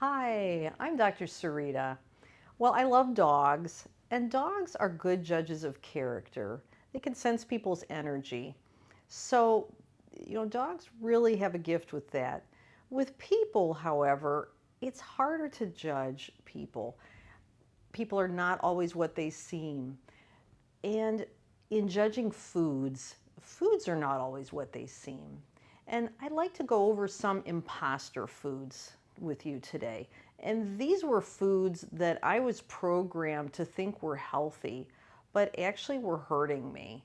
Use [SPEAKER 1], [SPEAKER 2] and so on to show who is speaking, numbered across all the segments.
[SPEAKER 1] Hi, I'm Dr. Sarita. Well, I love dogs, and dogs are good judges of character. They can sense people's energy. So, dogs really have a gift with that. With people, however, it's harder to judge people. People are not always what they seem. And in judging foods, foods are not always what they seem. And I'd like to go over some imposter foods with you today. And these were foods that I was programmed to think were healthy, but actually were hurting me.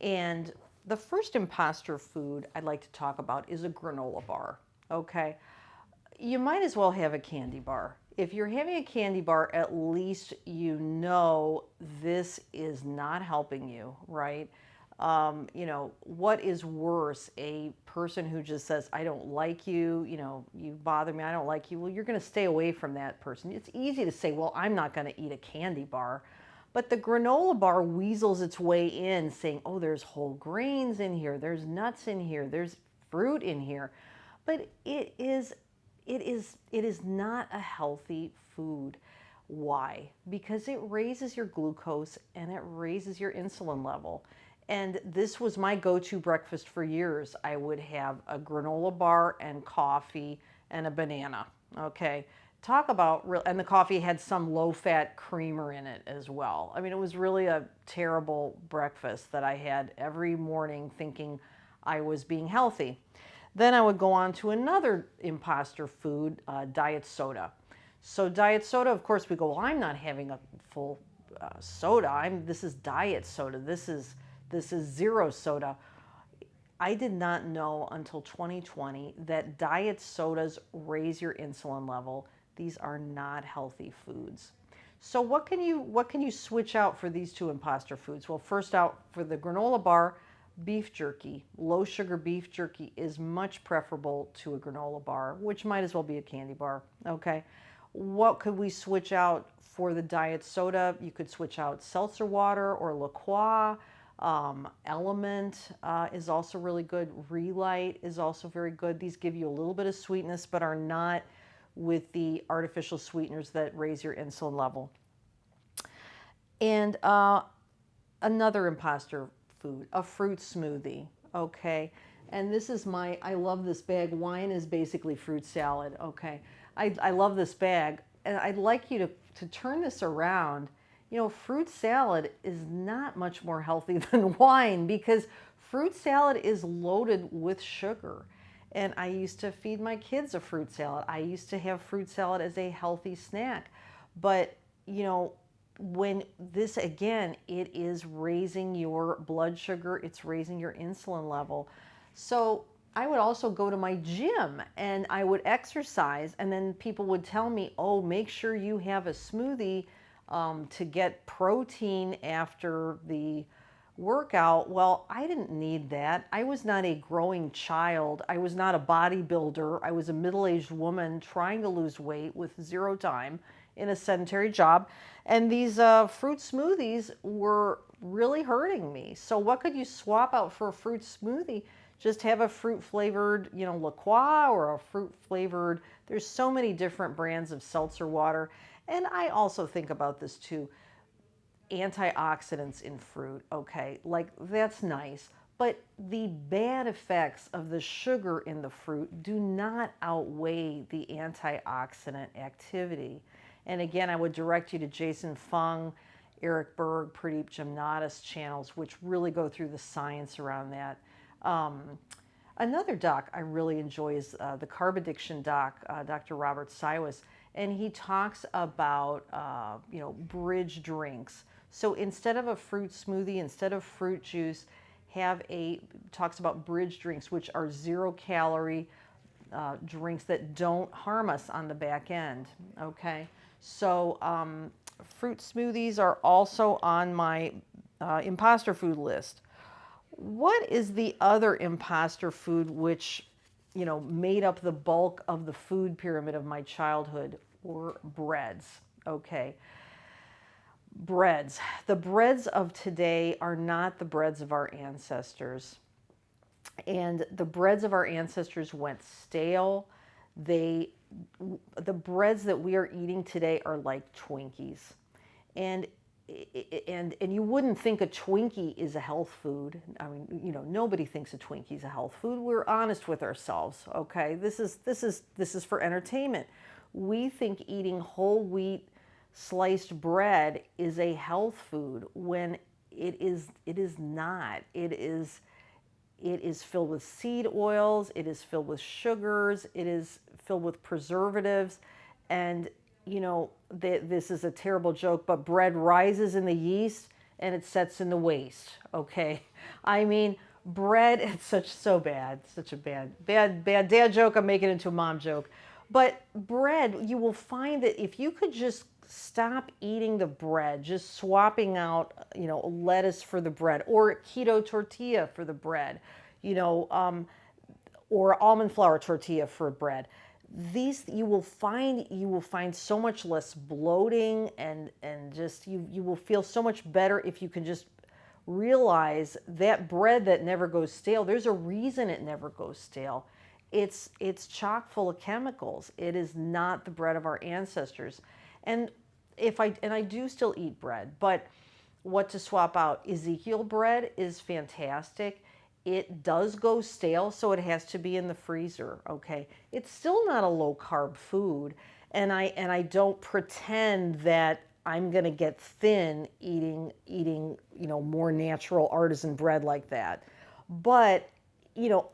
[SPEAKER 1] And the first imposter food I'd like to talk about is a granola bar. Okay, you might as well have a candy bar. If you're having a candy bar, at least you know this is not helping you, right? What is worse, a person who just says, I don't like you, you bother me, I don't like you. Well, you're going to stay away from that person. It's easy to say, well, I'm not going to eat a candy bar. But the granola bar weasels its way in saying, oh, there's whole grains in here, there's nuts in here, there's fruit in here. But it is not a healthy food. Why? Because it raises your glucose and it raises your insulin level. And this was my go-to breakfast for years. I would have a granola bar and coffee and a banana. Okay. Talk about real, and the coffee had some low-fat creamer in it as well. I mean, it was really a terrible breakfast that I had every morning thinking I was being healthy. Then I would go on to another imposter food, diet soda. So diet soda, of course, we go, well, I'm not having a full soda. This is diet soda. This is zero soda. I did not know until 2020 that diet sodas raise your insulin level. These are not healthy foods. So what can you switch out for these two imposter foods? Well, first out for the granola bar, beef jerky. Low sugar beef jerky is much preferable to a granola bar, which might as well be a candy bar. Okay. What could we switch out for the diet soda? You could switch out seltzer water or La Croix. Element is also really good. Relight is also very good. These give you a little bit of sweetness, but are not with the artificial sweeteners that raise your insulin level. And another imposter food, a fruit smoothie. Okay. And this is I love this bag. Wine is basically fruit salad. Okay. I love this bag. And I'd like you to turn this around. Fruit salad is not much more healthy than wine because fruit salad is loaded with sugar. And I used to feed my kids a fruit salad. I used to have fruit salad as a healthy snack. But, when this, again, it is raising your blood sugar, it's raising your insulin level. So I would also go to my gym and I would exercise, and then people would tell me, oh, make sure you have a smoothie to get protein after the workout. Well, I didn't need that. I was not a growing child. I was not a bodybuilder. I was a middle-aged woman trying to lose weight with zero time in a sedentary job. And these fruit smoothies were really hurting me. So what could you swap out for a fruit smoothie? Just have a fruit flavored, La Croix or a fruit flavored. There's so many different brands of seltzer water. And I also think about this too. Antioxidants in fruit, okay, like that's nice, but the bad effects of the sugar in the fruit do not outweigh the antioxidant activity. And again, I would direct you to Jason Fung, Eric Berg, Pradeep Jamnada's channels, which really go through the science around that. Another doc I really enjoy is the carb addiction doc, Dr. Robert Siwas, and he talks about bridge drinks. So instead of a fruit smoothie, instead of fruit juice, talks about bridge drinks, which are 0-calorie drinks that don't harm us on the back end. Okay, so fruit smoothies are also on my imposter food list. What is the other imposter food which, made up the bulk of the food pyramid of my childhood? Or breads? Okay. Breads. The breads of today are not the breads of our ancestors. And the breads of our ancestors went stale. They the breads that we are eating today are like Twinkies. And and you wouldn't think a Twinkie is a health food. I mean, nobody thinks a Twinkie is a health food. We're honest with ourselves, okay? This is for entertainment. We think eating whole wheat sliced bread is a health food when it is not. It is filled with seed oils, it is filled with sugars, it is filled with preservatives, and this is a terrible joke, but bread rises in the yeast and it sets in the waste, okay? I mean, bread, it's so bad, such a bad dad joke. I'm making it into a mom joke. But bread, you will find that if you could just stop eating the bread, just swapping out, lettuce for the bread, or keto tortilla for the bread, or almond flour tortilla for bread. These you will find so much less bloating, and just you will feel so much better if you can just realize that bread that never goes stale. There's a reason it never goes stale. It's chock full of chemicals. It is not the bread of our ancestors. And I do still eat bread, but what to swap out? Ezekiel bread is fantastic. It does go stale, so it has to be in the freezer, okay? It's still not a low carb food, and I don't pretend that I'm going to get thin eating more natural artisan bread like that. But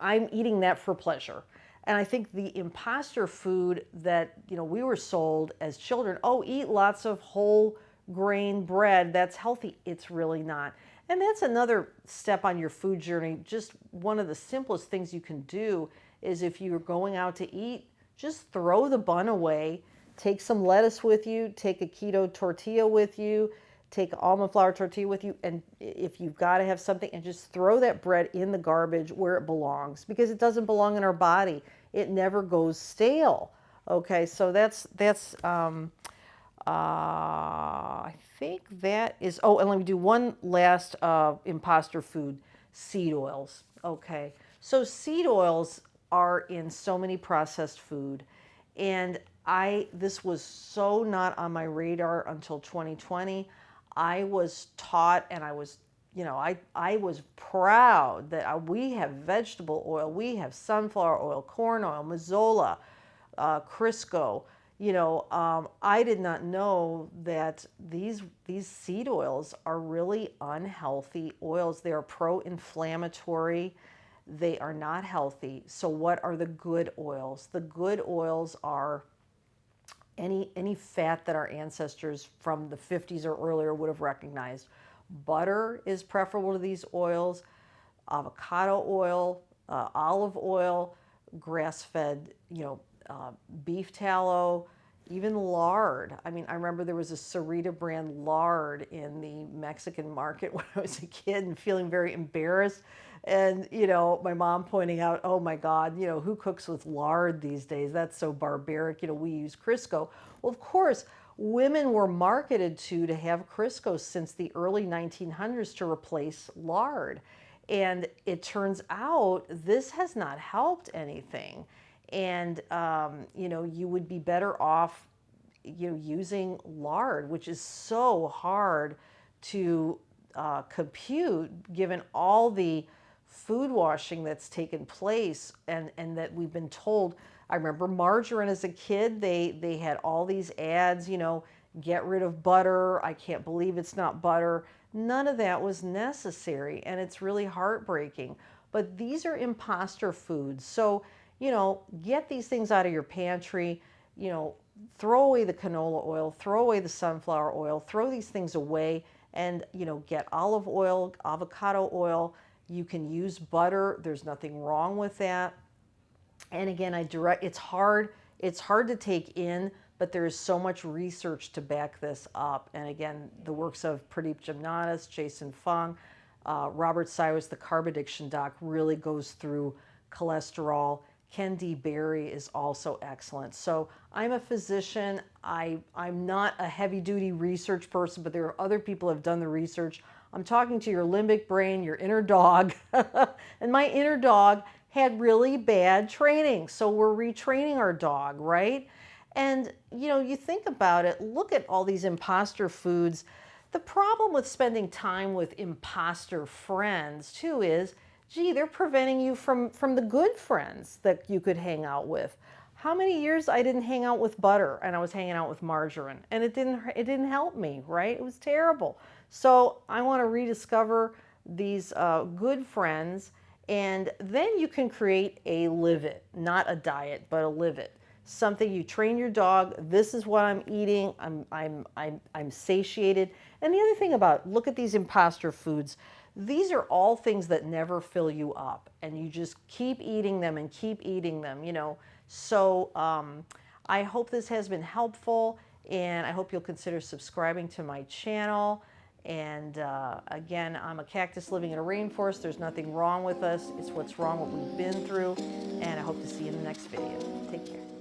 [SPEAKER 1] I'm eating that for pleasure. And I think the imposter food that we were sold as children, oh, eat lots of whole grain bread, that's healthy. It's really not. And that's another step on your food journey. Just one of the simplest things you can do is, if you're going out to eat, just throw the bun away, take some lettuce with you, take a keto tortilla with you, take almond flour tortilla with you, and if you've got to have something, and just throw that bread in the garbage where it belongs, because it doesn't belong in our body. It never goes stale. Okay, so I think that is, oh, and let me do one last imposter food, seed oils. Okay, so seed oils are in so many processed food, and this was so not on my radar until 2020. I was taught, and I was proud that we have vegetable oil, we have sunflower oil, corn oil, Mazola, Crisco. I did not know that these seed oils are really unhealthy oils. They are pro-inflammatory. They are not healthy. So what are the good oils? The good oils are any fat that our ancestors from the 50s or earlier would have recognized. Butter is preferable to these oils, avocado oil, olive oil, grass-fed, beef tallow, even lard. I mean, I remember there was a Sarita brand lard in the Mexican market when I was a kid, and feeling very embarrassed. And, my mom pointing out, oh my God, who cooks with lard these days? That's so barbaric. We use Crisco. Well, of course, women were marketed to have Crisco since the early 1900s to replace lard. And it turns out this has not helped anything. And, you would be better off, using lard, which is so hard to compute given all the food washing that's taken place, and that we've been told. I remember margarine as a kid. They had all these ads, get rid of butter. I can't believe it's not butter. None of that was necessary, and it's really heartbreaking. But these are imposter foods. So, get these things out of your pantry, throw away the canola oil, throw away the sunflower oil, throw these things away, and, get olive oil, avocado oil. You can use butter. There's nothing wrong with that. And again, it's hard to take in, but there is so much research to back this up. And again, the works of Pradeep Jamnadas, Jason Fung, Robert Cyrus, the carb addiction doc, really goes through cholesterol. Ken D. Berry is also excellent. So I'm a physician. I'm not a heavy-duty research person, but there are other people who have done the research. I'm talking to your limbic brain, your inner dog. And my inner dog, had really bad training. So we're retraining our dog, right? And you think about it, look at all these imposter foods. The problem with spending time with imposter friends too is, gee, they're preventing you from the good friends that you could hang out with. How many years I didn't hang out with butter and I was hanging out with margarine, and it didn't help me, right? It was terrible. So I want to rediscover these good friends, and then you can create a live it, not a diet, but a live it. Something you train your dog. This is what I'm eating. I'm satiated. And the other thing about, look at these imposter foods. These are all things that never fill you up, and you just keep eating them and keep eating them. So I hope this has been helpful, and I hope you'll consider subscribing to my channel. And again, I'm a cactus living in a rainforest. There's nothing wrong with us. It's what's wrong, what we've been through. And I hope to see you in the next video. Take care.